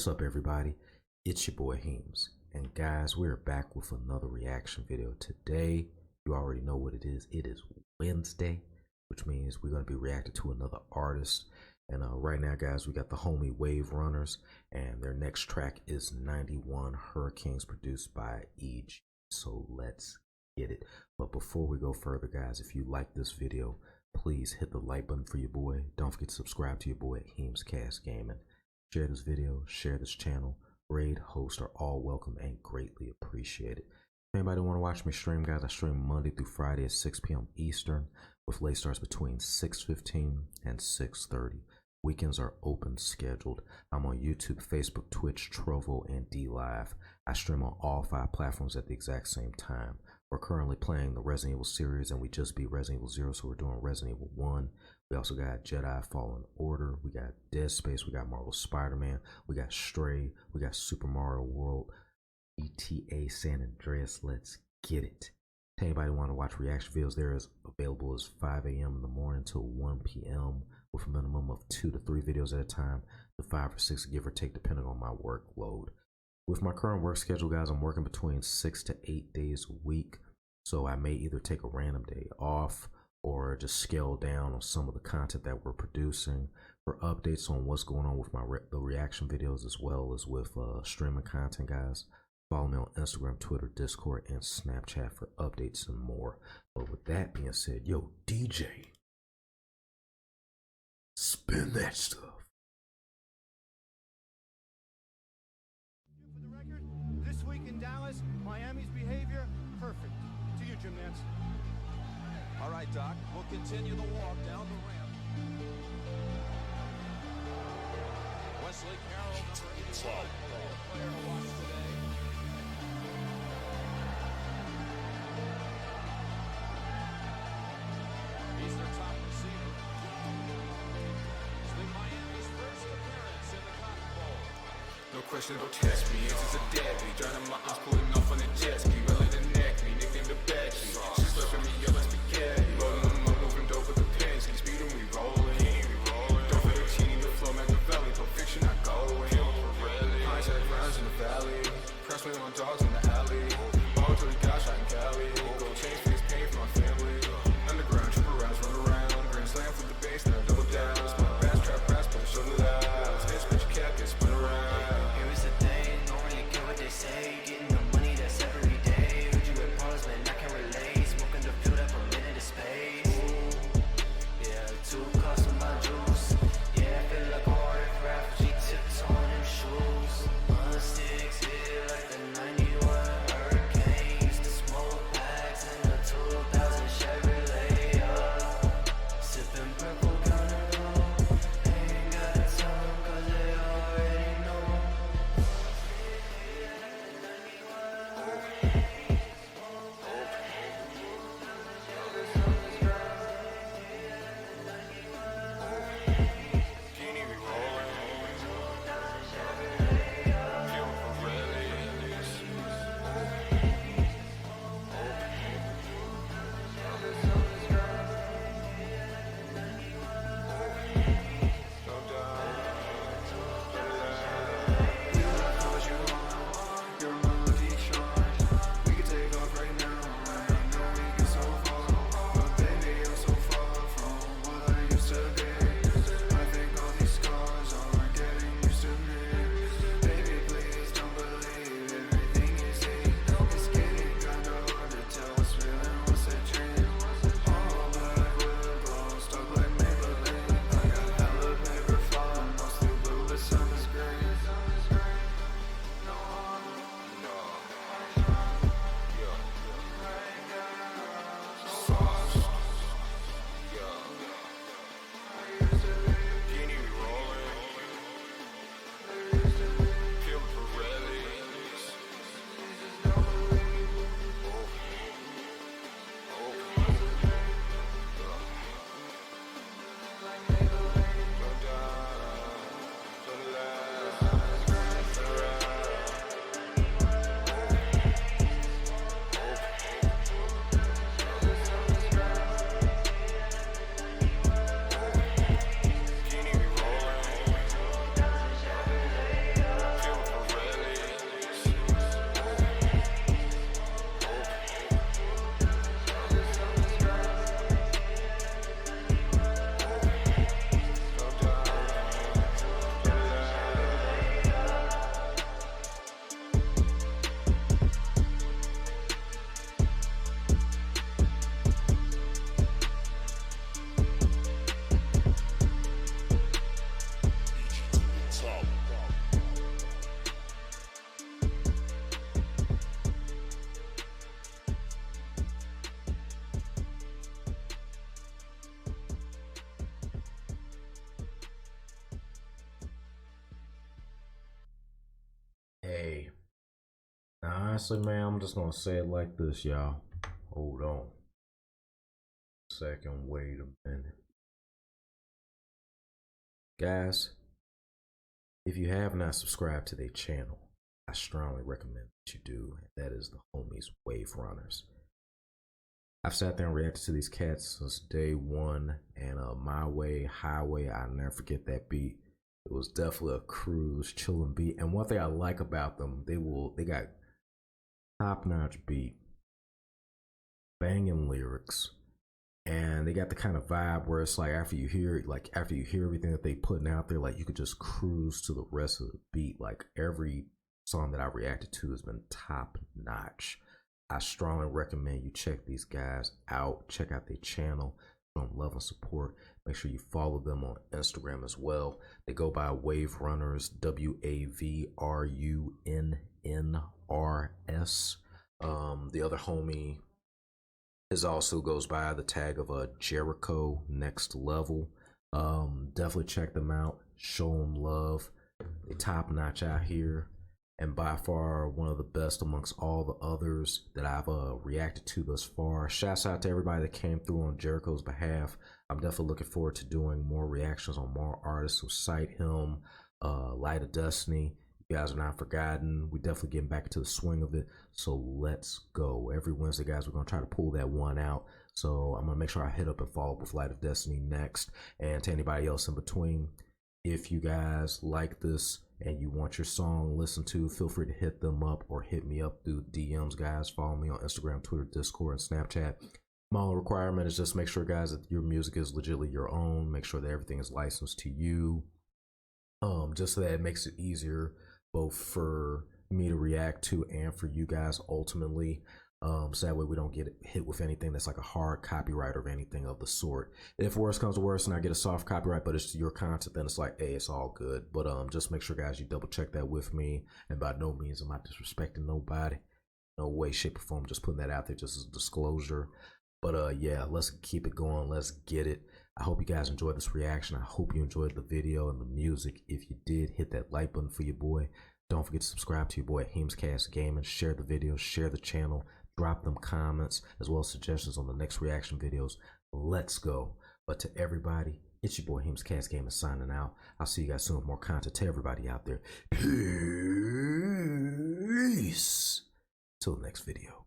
What's up, everybody? It's your boy Heems, and guys, we're back with another reaction video. Today, you already know what it is. It is Wednesday, which means we're going to be reacting to another artist. And right now, guys, we got the homie WAVRUNNRS, and their next track is 91 Hurricanes, produced by EG. So let's get it. But before we go further, guys, if you like this video, please hit the like button for your boy. Don't forget to subscribe to your boy at Heemscast Gaming. Share this video, share this channel. Raid, host are all welcome and greatly appreciated. If anybody want to watch me stream, guys, I stream Monday through Friday at 6 p.m. Eastern with late starts between 6:15 and 6:30. Weekends are open scheduled. I'm on YouTube, Facebook, Twitch, Trovo, and DLive. I stream on all 5 platforms at the exact same time. We're currently playing the Resident Evil series, and we just beat Resident Evil 0, so we're doing Resident Evil 1. We also got Jedi Fallen Order, we got Dead Space, we got Marvel Spider-Man, we got Stray, we got Super Mario World, GTA San Andreas. Let's get it. If anybody want to watch reaction videos, there is available as 5 a.m. in the morning till 1 p.m. with a minimum of 2 to 3 videos at a time, to 5 or 6 give or take depending on my workload. With my current work schedule, guys, I'm working between 6 to 8 days a week, so I may either take a random day off or just scale down on some of the content that we're producing. For updates on what's going on with the reaction videos as well as with streaming content, guys, follow me on Instagram, Twitter, Discord, and Snapchat for updates and more. But with that being said, yo, DJ, spin that stuff. For the record, this week in Dallas, Miami's behavior, perfect. To you, Jim Nance. All right, Doc, we'll continue the walk down the ramp. Wesley Carroll, number 81, will be a player to watch today. He's their top receiver. It's been Miami's first appearance in the Cotton Bowl. No question, don't test me. It's just a deadbeat. Drowning my eyes, pulling off on the jet ski. Rolling the neck, me nicknamed the Becky. She's flipping me up like spaghetti. Rolling them up, moving dope with the Penske. Speeding, we rolling. Don't feel the team, the flow, Machiavelli. Pulp Fiction, I go in. Hindsight rounds in the valley. Press me on dogs in the alley. All to the gosh, I can Cali. Go change face pain for my family. Underground, triple rounds, run around. Grand slam for the base, now double down. Spin a bass trap, brass, put the shoulder loud. Spin, spin your cap, get spun around. Here is the thing, don't really care what they say. Getting the money, that's every day. honestly, man, I'm just gonna say it like this, y'all. Hold on. Second, wait a minute. Guys, if you have not subscribed to their channel, I strongly recommend that you do. And that is the homies WAVRUNNRS. I've sat there and reacted to these cats since day one, and My Way, Highway, I'll never forget that beat. It was definitely a cruise, chilling beat. And one thing I like about them, they got top-notch beat, banging lyrics, and they got the kind of vibe where it's like after you hear everything that they putting out there, like you could just cruise to the rest of the beat. Like every song that I reacted to has been top-notch. I strongly recommend you check these guys out. Check out their channel. Show them love and support. Make sure you follow them on Instagram as well. They go by WAVRUNNRS, WAVRUNNRS. The other homie also goes by the tag of Jericho Next Level. Definitely check them out. Show them love. They top notch out here, and by far one of the best amongst all the others that I've reacted to thus far. Shouts out to everybody that came through on Jericho's behalf. I'm definitely looking forward to doing more reactions on more artists, so Cite Him, Light of Destiny. You guys are not forgotten. We definitely getting back into the swing of it, so let's go. Every Wednesday, guys, we're gonna try to pull that one out. So I'm gonna make sure I hit up and follow up with Light of Destiny next, and to anybody else in between. If you guys like this and you want your song listened to, feel free to hit them up or hit me up through DMs, guys. Follow me on Instagram, Twitter, Discord, and Snapchat. My only requirement is just make sure, guys, that your music is legitimately your own. Make sure that everything is licensed to you, just so that it makes it easier both for me to react to and for you guys ultimately. So that way we don't get hit with anything that's like a hard copyright or anything of the sort. If worse comes to worse and I get a soft copyright, but it's your content, then it's like, hey, it's all good. But just make sure, guys, you double check that with me. And by no means am I disrespecting nobody. No way, shape, or form. Just putting that out there just as a disclosure. But yeah, let's keep it going. Let's get it. I hope you guys enjoyed this reaction. I hope you enjoyed the video and the music. If you did, hit that like button for your boy. Don't forget to subscribe to your boy at Hurricanes Gaming. Share the video, share the channel. Drop them comments as well as suggestions on the next reaction videos. Let's go. But to everybody, it's your boy Hurricanes Gaming signing out. I'll see you guys soon with more content. To everybody out there, peace. Till the next video.